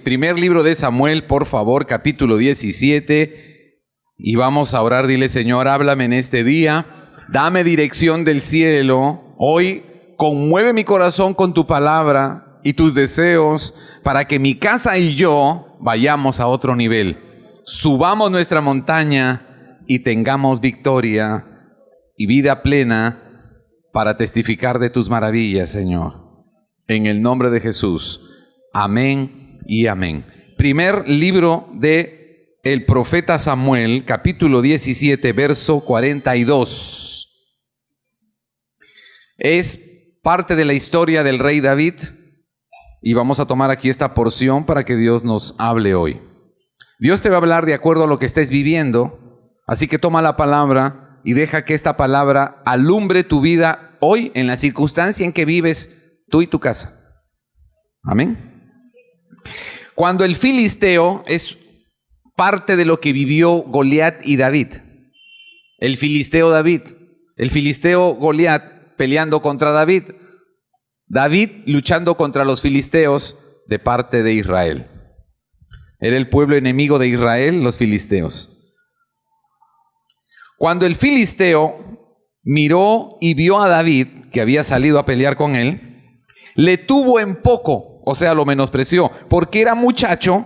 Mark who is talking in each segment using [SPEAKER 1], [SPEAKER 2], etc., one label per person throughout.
[SPEAKER 1] Primer libro de Samuel, por favor, capítulo 17. Y vamos a orar. Dile: Señor, háblame en este día. Dame dirección del cielo. Hoy conmueve mi corazón con tu palabra y tus deseos para que mi casa y yo vayamos a otro nivel. Subamos nuestra montaña y tengamos victoria y vida plena para testificar de tus maravillas, Señor. En el nombre de Jesús. Amén y amén. Primer libro de el profeta Samuel, capítulo 17, verso 42. Es parte de la historia del rey David y vamos a tomar aquí esta porción para que Dios nos hable hoy. Dios te va a hablar de acuerdo a lo que estés viviendo, así que toma la palabra y deja que esta palabra alumbre tu vida hoy en la circunstancia en que vives tú y tu casa. Amén. Cuando el filisteo es parte de lo que vivió Goliat y David. El filisteo Goliat peleando contra David. David luchando contra los filisteos de parte de Israel. Era el pueblo enemigo de Israel, los filisteos. Cuando el filisteo miró y vio a David, que había salido a pelear con él, le tuvo en poco. O sea, lo menospreció, porque era muchacho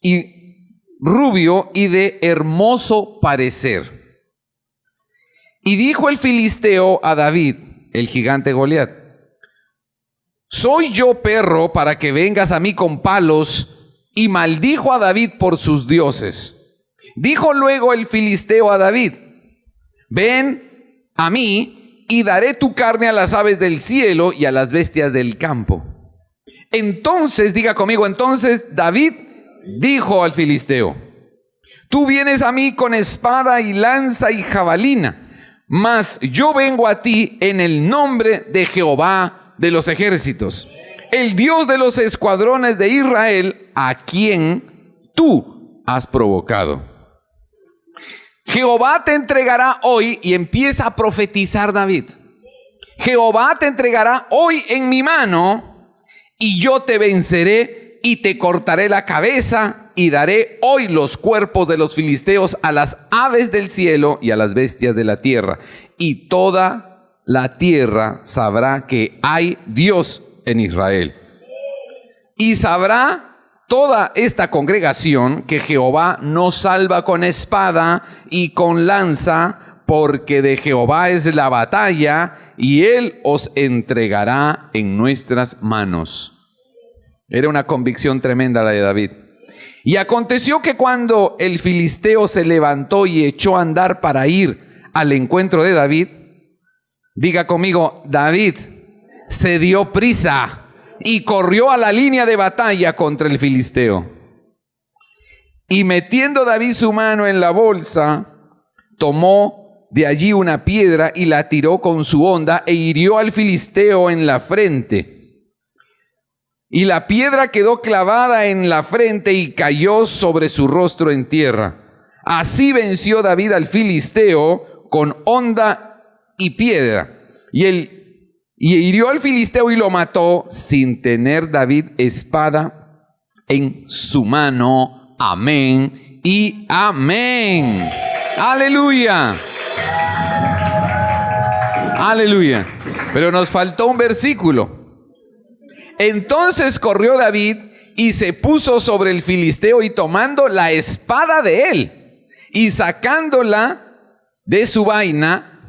[SPEAKER 1] y rubio y de hermoso parecer. Y dijo el filisteo a David, el gigante Goliat: ¿soy yo perro para que vengas a mí con palos? Y maldijo a David por sus dioses. Dijo luego el filisteo a David: ven a mí y daré tu carne a las aves del cielo y a las bestias del campo. Entonces, diga conmigo, entonces David dijo al filisteo: tú vienes a mí con espada y lanza y jabalina, mas yo vengo a ti en el nombre de Jehová de los ejércitos, el Dios de los escuadrones de Israel, a quien tú has provocado. Jehová te entregará hoy, y empieza a profetizar David. Jehová te entregará hoy en mi mano, y yo te venceré y te cortaré la cabeza y daré hoy los cuerpos de los filisteos a las aves del cielo y a las bestias de la tierra. Y toda la tierra sabrá que hay Dios en Israel. Y sabrá toda esta congregación que Jehová no salva con espada y con lanza, porque de Jehová es la batalla y Él os entregará en nuestras manos. Era una convicción tremenda la de David. Y aconteció que cuando el filisteo se levantó y echó a andar para ir al encuentro de David, diga conmigo, David se dio prisa y corrió a la línea de batalla contra el filisteo. Y metiendo David su mano en la bolsa, tomó de allí una piedra y la tiró con su honda e hirió al filisteo en la frente. Y la piedra quedó clavada en la frente y cayó sobre su rostro en tierra. Así venció David al filisteo con honda y piedra. Y hirió al filisteo y lo mató sin tener David espada en su mano. Amén y amén. Aleluya. Aleluya. Pero nos faltó un versículo. Entonces corrió David y se puso sobre el filisteo, y tomando la espada de él y sacándola de su vaina,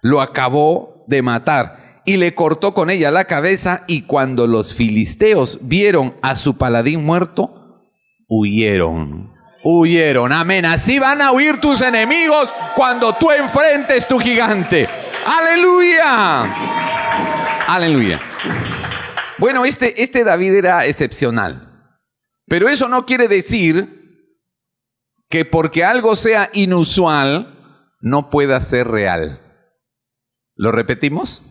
[SPEAKER 1] lo acabó de matar y le cortó con ella la cabeza. Y cuando los filisteos vieron a su paladín muerto, huyeron. Amén. Así van a huir tus enemigos cuando tú enfrentes tu gigante. Aleluya. Aleluya. Bueno, este David era excepcional, pero eso no quiere decir que porque algo sea inusual no pueda ser real. ¿Lo repetimos?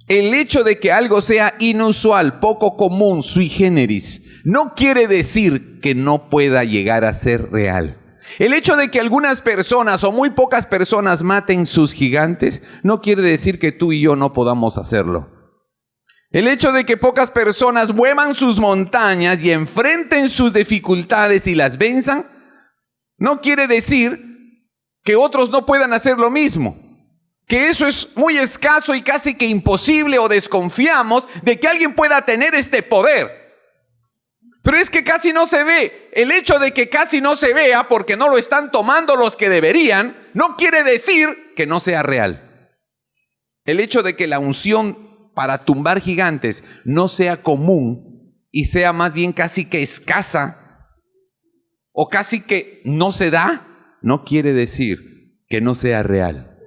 [SPEAKER 1] El hecho de que algo sea inusual, poco común, sui generis, no quiere decir que no pueda llegar a ser real. El hecho de que algunas personas o muy pocas personas maten sus gigantes no quiere decir que tú y yo no podamos hacerlo. El hecho de que pocas personas muevan sus montañas y enfrenten sus dificultades y las venzan, no quiere decir que otros no puedan hacer lo mismo. Que eso es muy escaso y casi que imposible, o desconfiamos de que alguien pueda tener este poder. Pero es que casi no se ve. El hecho de que casi no se vea porque no lo están tomando los que deberían, no quiere decir que no sea real. El hecho de que la unción para tumbar gigantes no sea común y sea más bien casi que escasa o casi que no se da, no quiere decir que no sea real.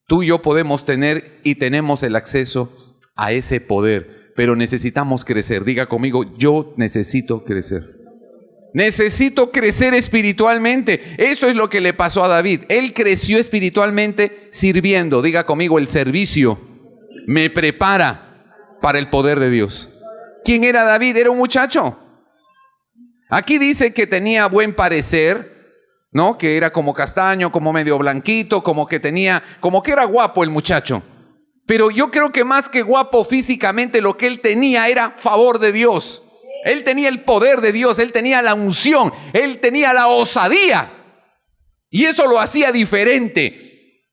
[SPEAKER 1] Tú y yo podemos tener y tenemos el acceso a ese poder, pero necesitamos crecer. Diga conmigo, yo necesito crecer. Necesito crecer espiritualmente. Eso es lo que le pasó a David. Él creció espiritualmente sirviendo. Diga conmigo, el servicio me prepara para el poder de Dios. ¿Quién era David? Era un muchacho. Aquí dice que tenía buen parecer, ¿no? Que era como castaño, como medio blanquito, como que era guapo el muchacho. Pero yo creo que más que guapo físicamente, lo que él tenía era favor de Dios. Él tenía el poder de Dios, él tenía la unción, él tenía la osadía. Y eso lo hacía diferente,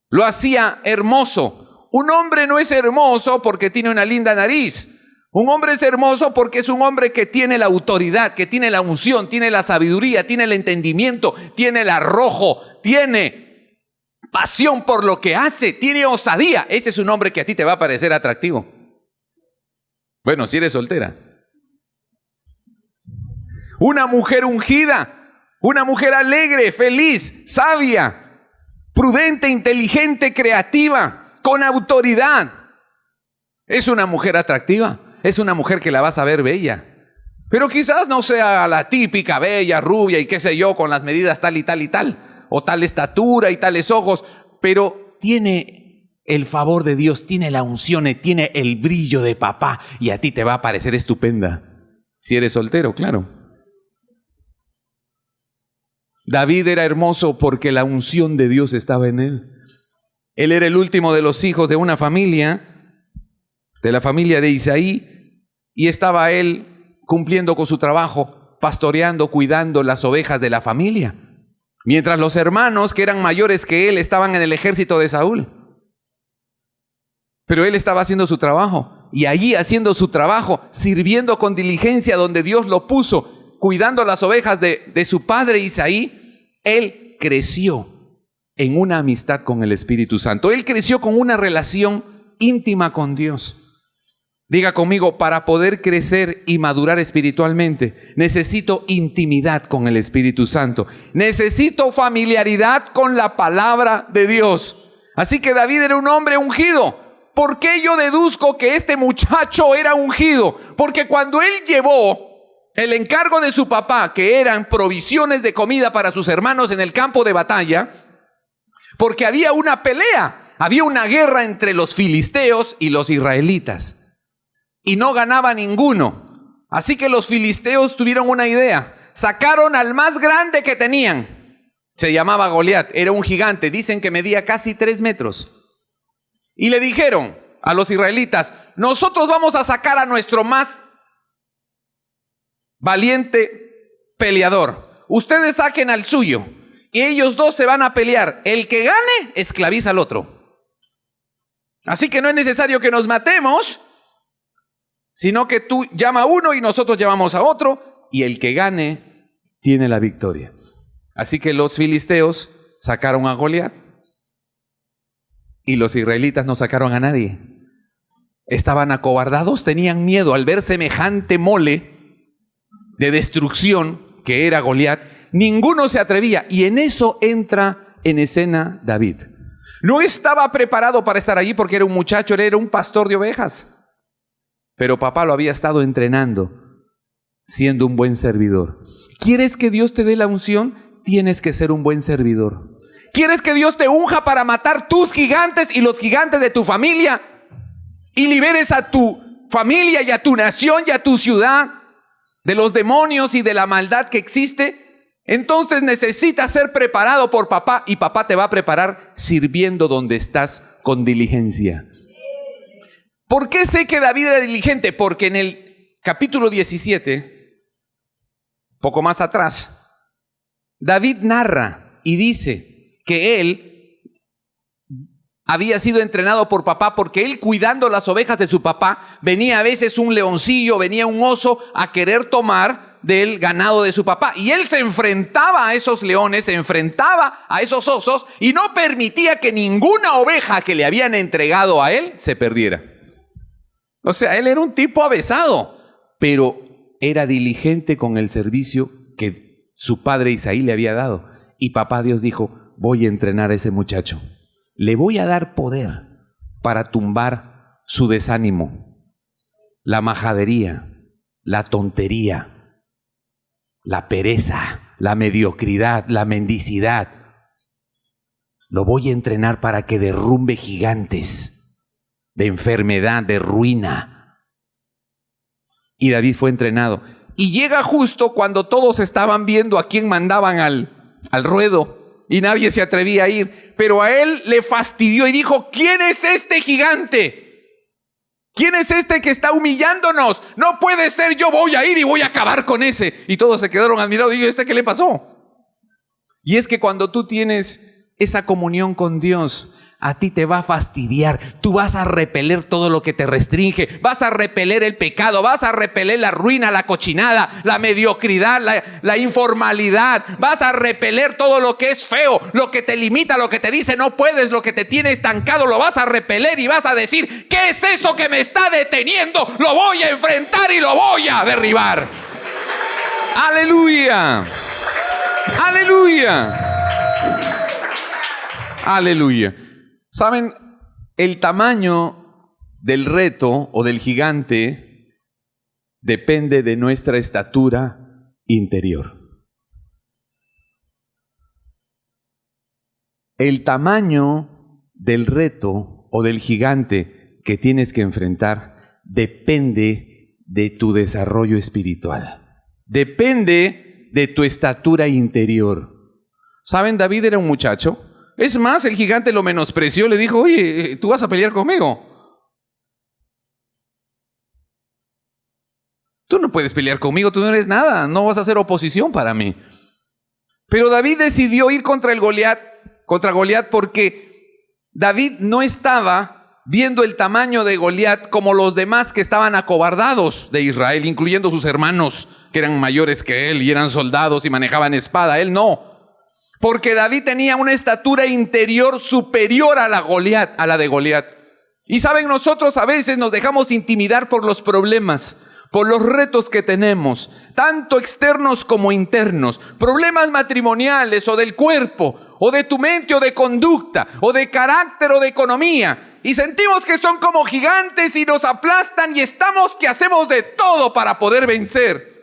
[SPEAKER 1] lo hacía hermoso. Un hombre no es hermoso porque tiene una linda nariz. Un hombre es hermoso porque es un hombre que tiene la autoridad, que tiene la unción, tiene la sabiduría, tiene el entendimiento, tiene el arrojo, tiene pasión por lo que hace, tiene osadía. Ese es un hombre que a ti te va a parecer atractivo. Bueno, si eres soltera. Una mujer ungida, una mujer alegre, feliz, sabia, prudente, inteligente, creativa, con autoridad. Es una mujer atractiva, es una mujer que la vas a ver bella. Pero quizás no sea la típica bella, rubia y qué sé yo, con las medidas tal y tal y tal, o tal estatura y tales ojos, pero tiene el favor de Dios, tiene la unción, tiene el brillo de papá, y a ti te va a parecer estupenda. Si eres soltero, claro. David era hermoso porque la unción de Dios estaba en él. Él era el último de los hijos de una familia, de la familia de Isaí, y estaba él cumpliendo con su trabajo, pastoreando, cuidando las ovejas de la familia, mientras los hermanos que eran mayores que él estaban en el ejército de Saúl. Pero él estaba haciendo su trabajo, y allí haciendo su trabajo, sirviendo con diligencia donde Dios lo puso, cuidando las ovejas de su padre Isaí, él creció en una amistad con el Espíritu Santo. Él creció con una relación íntima con Dios. Diga conmigo, para poder crecer y madurar espiritualmente, necesito intimidad con el Espíritu Santo. Necesito familiaridad con la palabra de Dios. Así que David era un hombre ungido. ¿Por qué yo deduzco que este muchacho era ungido? Porque cuando él llevó el encargo de su papá, que eran provisiones de comida para sus hermanos en el campo de batalla, porque había una pelea, había una guerra entre los filisteos y los israelitas, y no ganaba ninguno. Así que los filisteos tuvieron una idea, sacaron al más grande que tenían, se llamaba Goliat, era un gigante, dicen que medía casi 3 metros, y le dijeron a los israelitas: nosotros vamos a sacar a nuestro más valiente peleador, ustedes saquen al suyo, y ellos dos se van a pelear. El que gane esclaviza al otro. Así que no es necesario que nos matemos, sino que tú llama a uno y nosotros llamamos a otro, y el que gane tiene la victoria. Así que los filisteos sacaron a Goliat y los israelitas no sacaron a nadie. Estaban acobardados, tenían miedo al ver semejante mole de destrucción que era Goliat. Ninguno se atrevía, y en eso entra en escena David. No estaba preparado para estar allí porque era un muchacho, era un pastor de ovejas, pero papá lo había estado entrenando, siendo un buen servidor. ¿Quieres que Dios te dé la unción? Tienes que ser un buen servidor. ¿Quieres que Dios te unja para matar tus gigantes y los gigantes de tu familia, y liberes a tu familia y a tu nación y a tu ciudad de los demonios y de la maldad que existe? Entonces necesitas ser preparado por papá, y papá te va a preparar sirviendo donde estás con diligencia. ¿Por qué sé que David era diligente? Porque en el capítulo 17, poco más atrás, David narra y dice que él había sido entrenado por papá, porque él, cuidando las ovejas de su papá, venía a veces un leoncillo, venía un oso a querer tomar del ganado de su papá, y él se enfrentaba a esos leones, se enfrentaba a esos osos y no permitía que ninguna oveja que le habían entregado a él se perdiera. O sea, él era un tipo avesado, pero era diligente con el servicio que su padre Isaí le había dado. Y papá Dios dijo: voy a entrenar a ese muchacho, le voy a dar poder para tumbar su desánimo, la majadería, la tontería, la pereza, la mediocridad, la mendicidad. Lo voy a entrenar para que derrumbe gigantes de enfermedad, de ruina. Y David fue entrenado. Y llega justo cuando todos estaban viendo a quién mandaban al ruedo y nadie se atrevía a ir. Pero a él le fastidió y dijo: ¿quién es este gigante? ¿Quién es este que está humillándonos? No puede ser, yo voy a ir y voy a acabar con ese. Y todos se quedaron admirados. Y yo: ¿este qué le pasó? Y es que cuando tú tienes esa comunión con Dios, a ti te va a fastidiar. Tú vas a repeler todo lo que te restringe. Vas a repeler el pecado. Vas a repeler la ruina, la cochinada, la mediocridad, la informalidad. Vas a repeler todo lo que es feo, lo que te limita, lo que te dice no puedes, lo que te tiene estancado. Lo vas a repeler y vas a decir: ¿qué es eso que me está deteniendo? Lo voy a enfrentar y lo voy a derribar. ¡Aleluya! ¡Aleluya! ¡Aleluya! ¿Saben? El tamaño del reto o del gigante depende de nuestra estatura interior. El tamaño del reto o del gigante que tienes que enfrentar depende de tu desarrollo espiritual. Depende de tu estatura interior. ¿Saben? David era un muchacho. Es más, el gigante lo menospreció, le dijo: oye, ¿tú vas a pelear conmigo? Tú no puedes pelear conmigo, tú no eres nada, no vas a hacer oposición para mí. Pero David decidió ir contra Goliat, porque David no estaba viendo el tamaño de Goliat como los demás que estaban acobardados de Israel, incluyendo sus hermanos, que eran mayores que él y eran soldados y manejaban espada. Él no. Porque David tenía una estatura interior superior a la de Goliat. Y saben, nosotros a veces nos dejamos intimidar por los problemas, por los retos que tenemos, tanto externos como internos, problemas matrimoniales o del cuerpo, o de tu mente o de conducta, o de carácter o de economía. Y sentimos que son como gigantes y nos aplastan y estamos que hacemos de todo para poder vencer.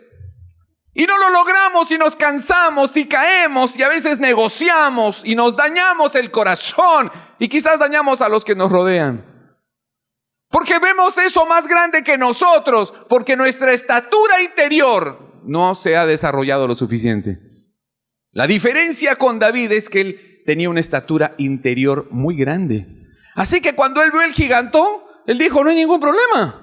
[SPEAKER 1] Y no lo logramos y nos cansamos y caemos y a veces negociamos y nos dañamos el corazón y quizás dañamos a los que nos rodean. Porque vemos eso más grande que nosotros, porque nuestra estatura interior no se ha desarrollado lo suficiente. La diferencia con David es que él tenía una estatura interior muy grande. Así que cuando él vio el gigantón, él dijo: no hay ningún problema.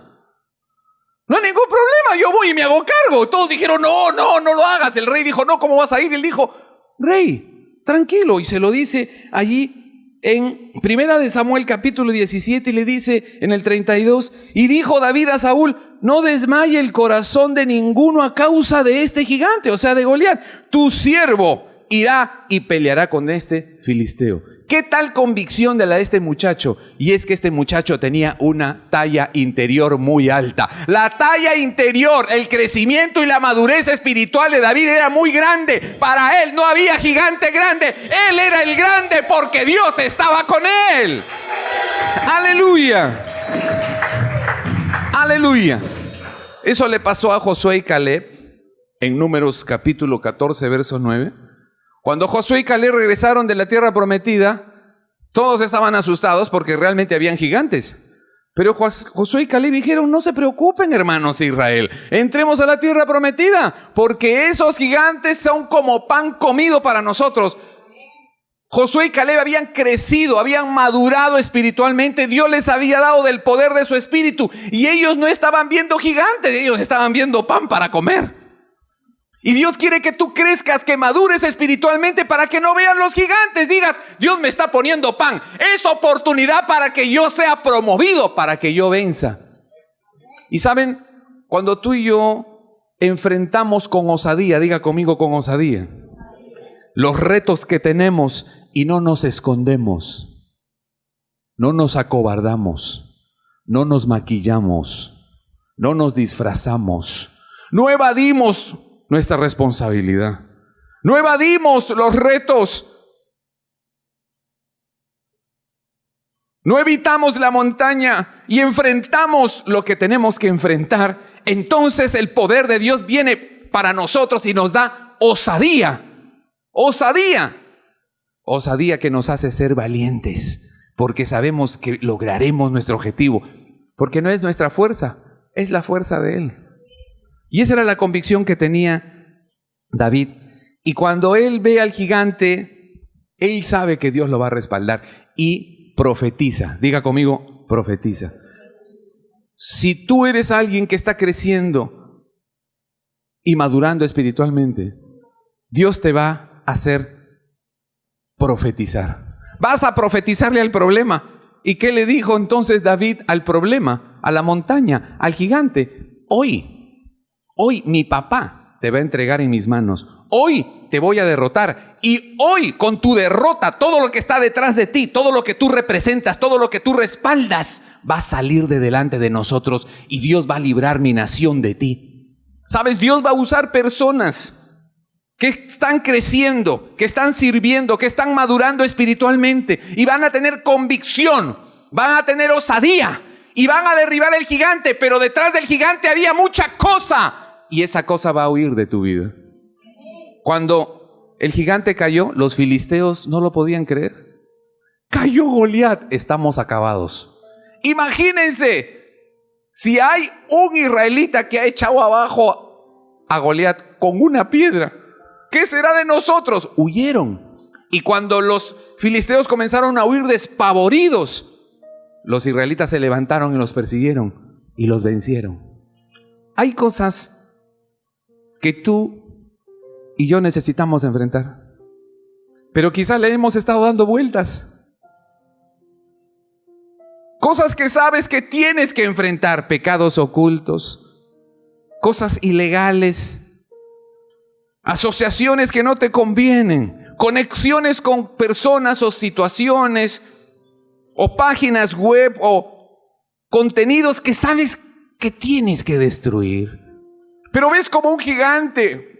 [SPEAKER 1] No hay ningún problema, yo voy y me hago cargo. Todos dijeron: no lo hagas. El rey dijo: no, ¿cómo vas a ir? Y él dijo: rey, tranquilo. Y se lo dice allí en 1 Samuel capítulo 17, y le dice en el 32: y dijo David a Saúl: no desmaye el corazón de ninguno a causa de este gigante, o sea, de Goliat. Tu siervo irá y peleará con este filisteo. ¿Qué tal convicción de la de este muchacho? Y es que este muchacho tenía una talla interior muy alta. La talla interior, el crecimiento y la madurez espiritual de David era muy grande. Para él no había gigante grande. Él era el grande porque Dios estaba con él. Aleluya. Aleluya. Eso le pasó a Josué y Caleb en Números capítulo 14, verso 9. Cuando Josué y Caleb regresaron de la tierra prometida, todos estaban asustados porque realmente habían gigantes. Pero Josué y Caleb dijeron: no se preocupen, hermanos de Israel, entremos a la tierra prometida, porque esos gigantes son como pan comido para nosotros. Josué y Caleb habían crecido, habían madurado espiritualmente. Dios les había dado del poder de su espíritu. Y ellos no estaban viendo gigantes, ellos estaban viendo pan para comer. Y Dios quiere que tú crezcas, que madures espiritualmente para que no veas los gigantes. Digas, Dios me está poniendo pan. Es oportunidad para que yo sea promovido, para que yo venza. Y saben, cuando tú y yo enfrentamos con osadía, diga conmigo, con osadía, los retos que tenemos y no nos escondemos, no nos acobardamos, no nos maquillamos, no nos disfrazamos, no evadimos nuestra responsabilidad, no evadimos los retos, no evitamos la montaña y enfrentamos lo que tenemos que enfrentar, entonces el poder de Dios viene para nosotros y nos da osadía. Osadía que nos hace ser valientes, porque sabemos que lograremos nuestro objetivo, porque no es nuestra fuerza, es la fuerza de Él. Y esa era la convicción que tenía David. Y cuando él ve al gigante, él sabe que Dios lo va a respaldar y profetiza. Diga conmigo, profetiza. Si tú eres alguien que está creciendo y madurando espiritualmente, Dios te va a hacer profetizar. Vas a profetizarle al problema. ¿Y qué le dijo entonces David al problema, a la montaña, al gigante? Hoy mi papá te va a entregar en mis manos. Hoy te voy a derrotar. Y hoy con tu derrota, todo lo que está detrás de ti, todo lo que tú representas, todo lo que tú respaldas, va a salir de delante de nosotros y Dios va a librar mi nación de ti. ¿Sabes? Dios va a usar personas que están creciendo, que están sirviendo, que están madurando espiritualmente y van a tener convicción, van a tener osadía y van a derribar el gigante, pero detrás del gigante había mucha cosa y esa cosa va a huir de tu vida. Cuando el gigante cayó, los filisteos no lo podían creer. Cayó Goliat, estamos acabados. Imagínense, si hay un israelita que ha echado abajo a Goliat con una piedra, ¿qué será de nosotros? Huyeron. Y cuando los filisteos comenzaron a huir despavoridos, los israelitas se levantaron y los persiguieron y los vencieron. Hay cosas que tú y yo necesitamos enfrentar, pero quizás le hemos estado dando vueltas. Cosas que sabes que tienes que enfrentar, pecados ocultos, cosas ilegales, asociaciones que no te convienen, conexiones con personas o situaciones, o páginas web, o contenidos que sabes que tienes que destruir. Pero ves como un gigante.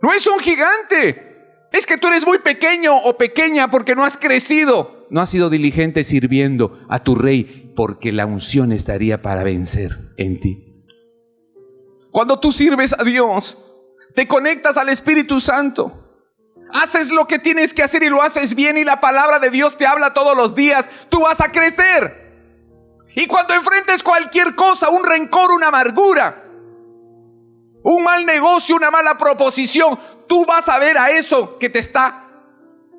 [SPEAKER 1] No es un gigante. Es que tú eres muy pequeño o pequeña porque no has crecido. No has sido diligente sirviendo a tu rey, porque la unción estaría para vencer en ti. Cuando tú sirves a Dios, te conectas al Espíritu Santo. Haces lo que tienes que hacer y lo haces bien y la palabra de Dios te habla todos los días. Tú vas a crecer. Y cuando enfrentes cualquier cosa, un rencor, una amargura, un mal negocio, una mala proposición, tú vas a ver a eso que te está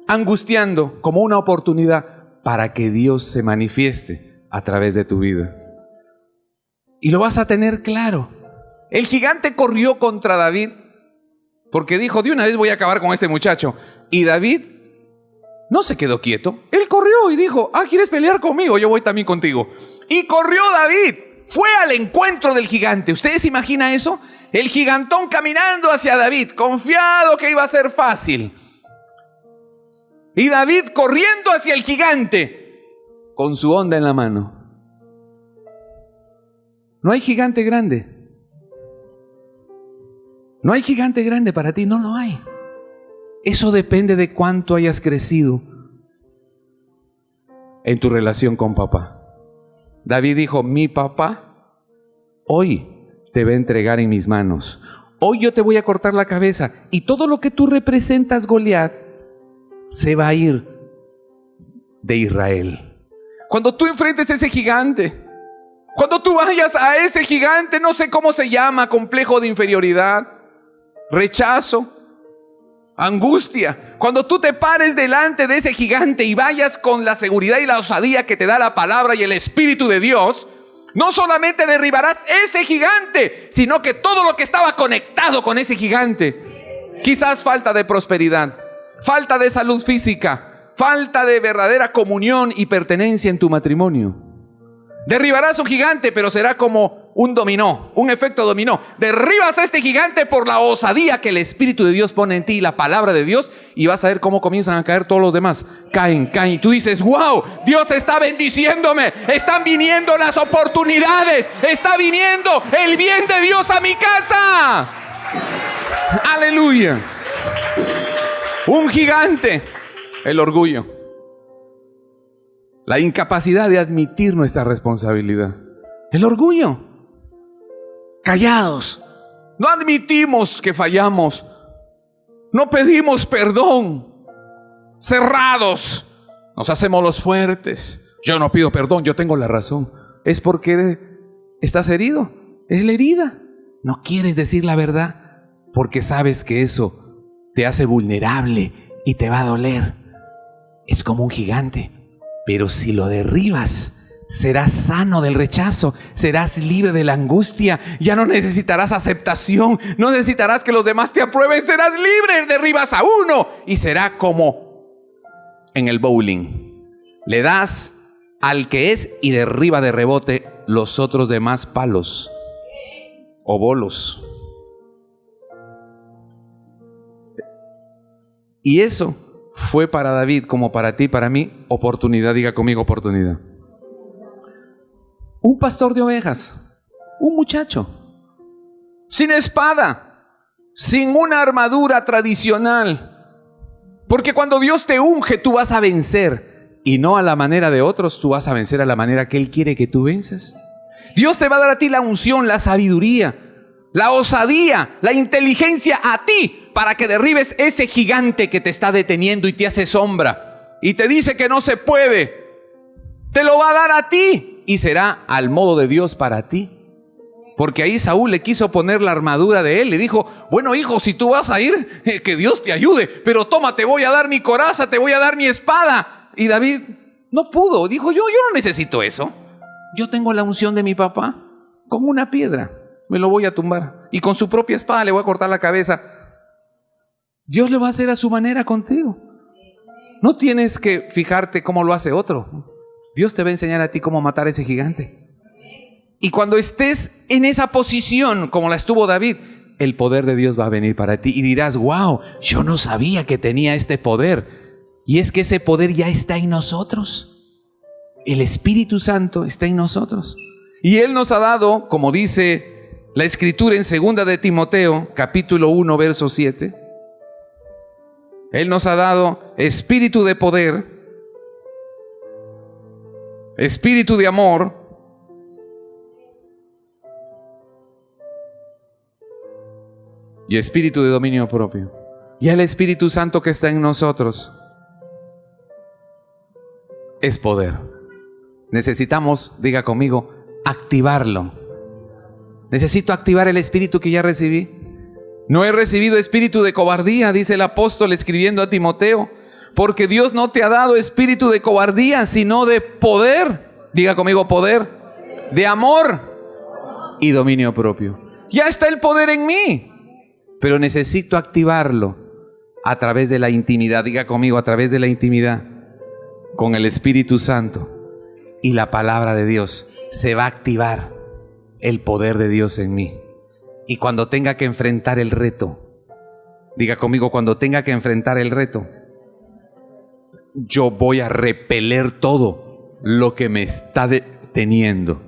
[SPEAKER 1] angustiando como una oportunidad para que Dios se manifieste a través de tu vida. Y lo vas a tener claro. El gigante corrió contra David porque dijo, de una vez voy a acabar con este muchacho. Y David no se quedó quieto. Él corrió y dijo, ¿quieres pelear conmigo? Yo voy también contigo. Y corrió David. Fue al encuentro del gigante. ¿Ustedes se imaginan eso? El gigantón caminando hacia David, confiado que iba a ser fácil. Y David corriendo hacia el gigante con su honda en la mano. No hay gigante grande. No hay gigante grande para ti, no lo hay. Eso depende de cuánto hayas crecido en tu relación con papá. David dijo, mi papá hoy te va a entregar en mis manos. Hoy yo te voy a cortar la cabeza y todo lo que tú representas, Goliat, se va a ir de Israel. Cuando tú enfrentes a ese gigante, cuando tú vayas a ese gigante, no sé cómo se llama, complejo de inferioridad, rechazo, angustia, Cuando tú te pares delante de ese gigante y vayas con la seguridad y la osadía que te da la palabra y el Espíritu de Dios, no solamente derribarás ese gigante, sino que todo lo que estaba conectado con ese gigante. Quizás falta de prosperidad, falta de salud física, falta de verdadera comunión y pertenencia en tu matrimonio. Derribarás un gigante, pero será como un dominó, un efecto dominó. Derribas a este gigante por la osadía que el Espíritu de Dios pone en ti, la palabra de Dios, y vas a ver cómo comienzan a caer todos los demás. Caen. Y tú dices, wow, Dios está bendiciéndome. Están viniendo las oportunidades. Está viniendo el bien de Dios a mi casa. Aleluya. Un gigante, el orgullo. La incapacidad de admitir nuestra responsabilidad. El orgullo. Callados. No admitimos que fallamos. No pedimos perdón. Cerrados. Nos hacemos los fuertes. Yo no pido perdón, yo tengo la razón. Es porque estás herido. Es la herida. No quieres decir la verdad porque sabes que eso te hace vulnerable y te va a doler. Es como un gigante. Pero si lo derribas, serás sano del rechazo, serás libre de la angustia, ya no necesitarás aceptación, no necesitarás que los demás te aprueben, serás libre, derribas a uno y será como en el bowling. Le das al que es y derriba de rebote los otros demás palos o bolos. Y eso fue para David como para ti, para mí, oportunidad. Diga conmigo, oportunidad. Un pastor de ovejas, un muchacho, sin espada, sin una armadura tradicional. Porque cuando Dios te unge, tú vas a vencer. Y no a la manera de otros, tú vas a vencer a la manera que Él quiere que tú vences. Dios te va a dar a ti la unción, la sabiduría, la osadía, la inteligencia a ti, para que derribes ese gigante que te está deteniendo y te hace sombra y te dice que no se puede. Te lo va a dar a ti y será al modo de Dios para ti. Porque ahí Saúl le quiso poner la armadura de él. Le dijo, bueno hijo, si tú vas a ir, que Dios te ayude. Pero toma, te voy a dar mi coraza, te voy a dar mi espada. Y David no pudo. Dijo, yo no necesito eso. Yo tengo la unción de mi papá. Con una piedra me lo voy a tumbar. Y con su propia espada le voy a cortar la cabeza. Dios lo va a hacer a su manera contigo. No tienes que fijarte cómo lo hace otro. Dios te va a enseñar a ti cómo matar a ese gigante. Y cuando estés en esa posición como la estuvo David, el poder de Dios va a venir para ti. Y dirás, wow, yo no sabía que tenía este poder. Y es que ese poder ya está en nosotros. El Espíritu Santo está en nosotros. Y Él nos ha dado, como dice la Escritura en 2 de Timoteo, capítulo 1, verso 7. Él nos ha dado espíritu de poder, espíritu de amor y espíritu de dominio propio. Y el Espíritu Santo que está en nosotros es poder. Necesitamos, diga conmigo, activarlo. Necesito activar el espíritu que ya recibí. No he recibido espíritu de cobardía, dice el apóstol escribiendo a Timoteo, porque Dios no te ha dado espíritu de cobardía, sino de poder. Diga conmigo, poder, de amor y dominio propio. Ya está el poder en mí, pero necesito activarlo a través de la intimidad. Diga conmigo, a través de la intimidad con el Espíritu Santo y la palabra de Dios. Se va a activar el poder de Dios en mí. Y cuando tenga que enfrentar el reto, diga conmigo, cuando tenga que enfrentar el reto, yo voy a repeler todo lo que me está deteniendo.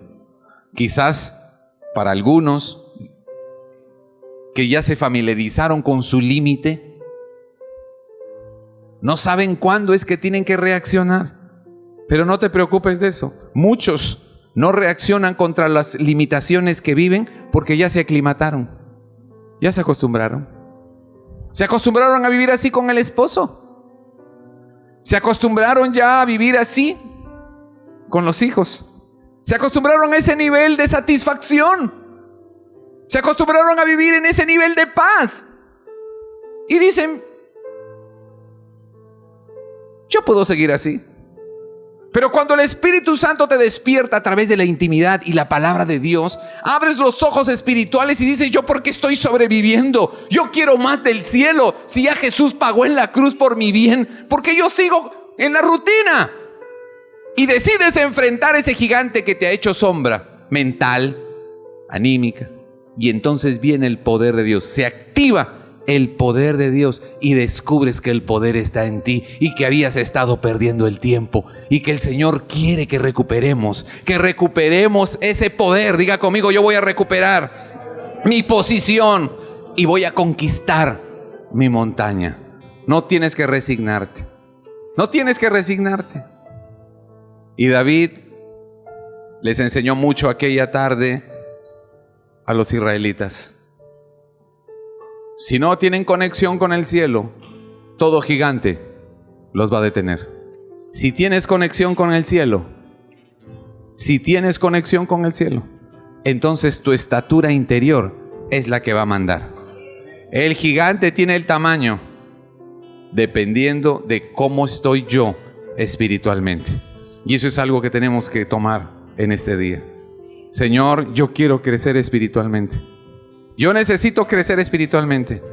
[SPEAKER 1] Quizás para algunos que ya se familiarizaron con su límite, no saben cuándo es que tienen que reaccionar. Pero no te preocupes de eso. Muchos no reaccionan contra las limitaciones que viven porque ya se aclimataron, ya se acostumbraron. Se acostumbraron a vivir así con el esposo. Se acostumbraron ya a vivir así con los hijos. Se acostumbraron a ese nivel de satisfacción. Se acostumbraron a vivir en ese nivel de paz. Y dicen, yo puedo seguir así. Pero cuando el Espíritu Santo te despierta a través de la intimidad y la palabra de Dios, abres los ojos espirituales y dices, ¿yo por qué estoy sobreviviendo? Yo quiero más del cielo. Si ya Jesús pagó en la cruz por mi bien, ¿por qué yo sigo en la rutina? Y decides enfrentar ese gigante que te ha hecho sombra mental, anímica. Y entonces viene el poder de Dios. Se activa el poder de Dios y descubres que el poder está en ti y que habías estado perdiendo el tiempo y que el Señor quiere que recuperemos ese poder. Diga conmigo, yo voy a recuperar mi posición y voy a conquistar mi montaña. No tienes que resignarte. No tienes que resignarte. Y David les enseñó mucho aquella tarde a los israelitas. Si no tienen conexión con el cielo, todo gigante los va a detener. Si tienes conexión con el cielo, entonces tu estatura interior es la que va a mandar. El gigante tiene el tamaño dependiendo de cómo estoy yo espiritualmente. Y eso es algo que tenemos que tomar en este día. Señor, yo quiero crecer espiritualmente. Yo necesito crecer espiritualmente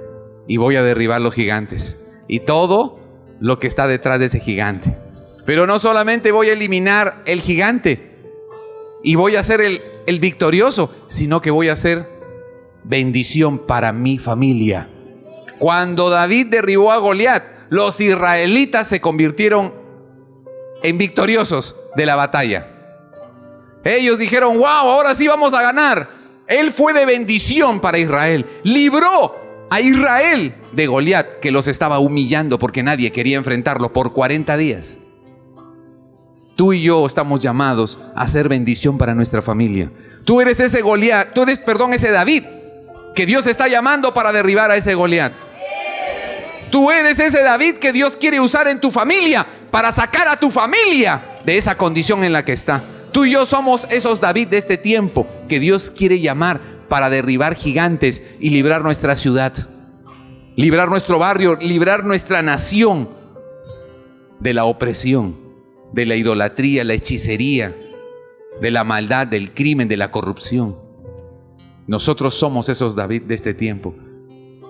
[SPEAKER 1] y voy a derribar los gigantes y todo lo que está detrás de ese gigante. Pero no solamente voy a eliminar el gigante y voy a ser el victorioso, sino que voy a ser bendición para mi familia. Cuando David derribó a Goliat, los israelitas se convirtieron en victoriosos de la batalla. Ellos dijeron, wow, ahora sí vamos a ganar. Él fue de bendición para Israel. Libró a Israel de Goliat, que los estaba humillando porque nadie quería enfrentarlo por 40 días. Tú y yo estamos llamados a ser bendición para nuestra familia. Tú eres ese Goliat, ese David que Dios está llamando para derribar a ese Goliat. Tú eres ese David que Dios quiere usar en tu familia para sacar a tu familia de esa condición en la que está. Tú y yo somos esos David de este tiempo que Dios quiere llamar para derribar gigantes y librar nuestra ciudad, librar nuestro barrio, librar nuestra nación de la opresión, de la idolatría, la hechicería, de la maldad, del crimen, de la corrupción. Nosotros somos esos David de este tiempo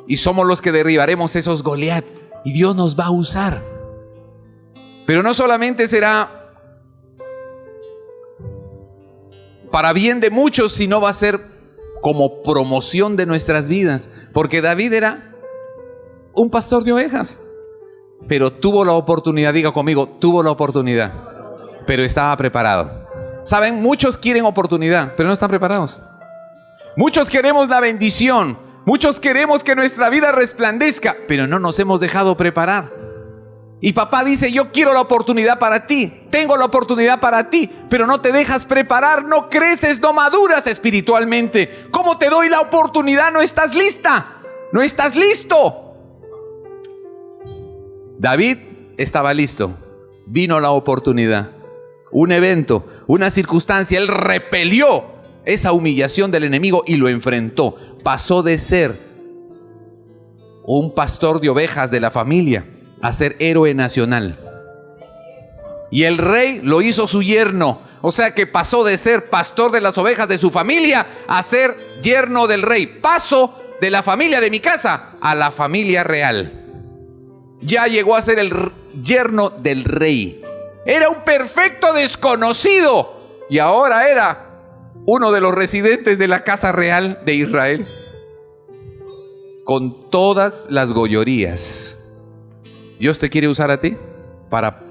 [SPEAKER 1] y somos los que derribaremos esos Goliat y Dios nos va a usar. Pero no solamente será para bien de muchos, sino va a ser como promoción de nuestras vidas, porque David era un pastor de ovejas, pero tuvo la oportunidad, diga conmigo, tuvo la oportunidad, pero estaba preparado. Saben, muchos quieren oportunidad, pero no están preparados. Muchos queremos la bendición, muchos queremos que nuestra vida resplandezca, pero no nos hemos dejado preparar. Y papá dice, yo quiero la oportunidad para ti, tengo la oportunidad para ti, pero no te dejas preparar, no creces, no maduras espiritualmente. ¿Cómo te doy la oportunidad? No estás lista, no estás listo. David estaba listo, vino la oportunidad, un evento, una circunstancia, él repelió esa humillación del enemigo y lo enfrentó. Pasó de ser un pastor de ovejas de la familia a ser héroe nacional. Y el rey lo hizo su yerno. O sea que pasó de ser pastor de las ovejas de su familia a ser yerno del rey. Paso de la familia de mi casa a la familia real. Ya llegó a ser el yerno del rey. Era un perfecto desconocido y ahora era uno de los residentes de la casa real de Israel, con todas las gollorías. Dios te quiere usar a ti para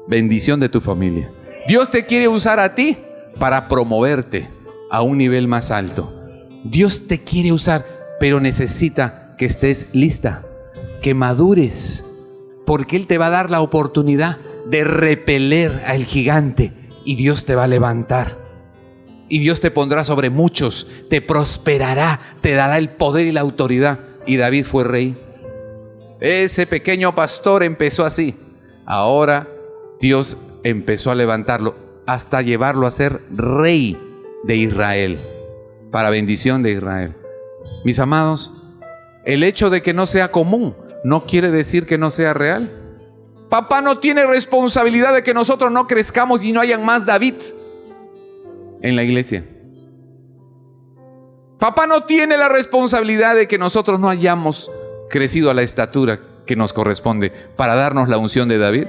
[SPEAKER 1] bendición de tu familia. Dios te quiere usar a ti para promoverte a un nivel más alto. Dios te quiere usar, pero necesita que estés lista, que madures, porque Él te va a dar la oportunidad de repeler al gigante y Dios te va a levantar. Y Dios te pondrá sobre muchos, te prosperará, te dará el poder y la autoridad. Y David fue rey. Ese pequeño pastor empezó así. Ahora Dios empezó a levantarlo hasta llevarlo a ser rey de Israel, para bendición de Israel. Mis amados, el hecho de que no sea común no quiere decir que no sea real. Papá no tiene responsabilidad de que nosotros no crezcamos y no hayan más David en la iglesia. Papá no tiene la responsabilidad de que nosotros no hayamos crecido a la estatura que nos corresponde para darnos la unción de David.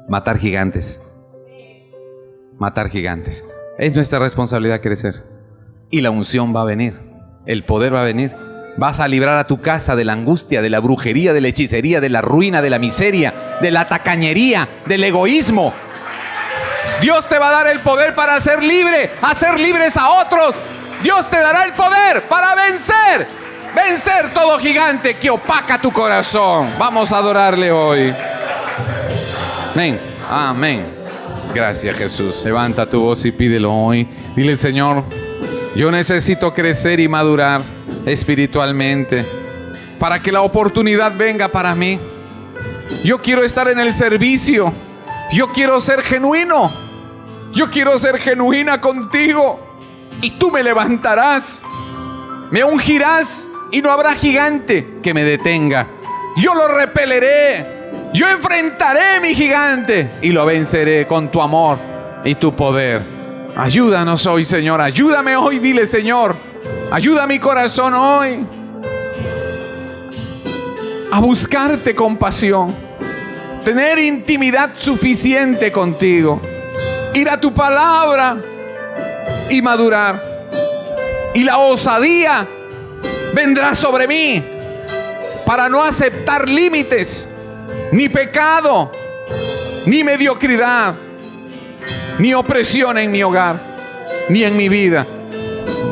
[SPEAKER 1] Matar gigantes. Matar gigantes. Es nuestra responsabilidad crecer. Y la unción va a venir. El poder va a venir. Vas a librar a tu casa de la angustia, de la brujería, de la hechicería, de la ruina, de la miseria, de la tacañería, del egoísmo. Dios te va a dar el poder para ser libre, hacer libres a otros. Dios te dará el poder para vencer todo gigante que opaca tu corazón. Vamos a adorarle hoy. Amén. Amén. Gracias, Jesús. Levanta tu voz y pídelo hoy. Dile, Señor, yo necesito crecer y madurar espiritualmente para que la oportunidad venga para mí. Yo quiero estar en el servicio. Yo quiero ser genuino. Yo quiero ser genuina contigo. Y tú me levantarás, me ungirás y no habrá gigante que me detenga. Yo lo repeleré, yo enfrentaré mi gigante y lo venceré con tu amor y tu poder. Ayúdanos hoy, Señor, ayúdame hoy, dile, Señor, ayuda a mi corazón hoy a buscarte con pasión, tener intimidad suficiente contigo, ir a tu palabra y madurar. Y la osadía vendrá sobre mí para no aceptar límites, ni pecado, ni mediocridad, ni opresión en mi hogar, ni en mi vida.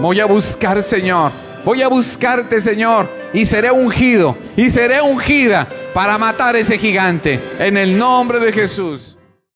[SPEAKER 1] Voy a buscar, Señor, voy a buscarte, Señor, y seré ungido y seré ungida para matar ese gigante en el nombre de Jesús.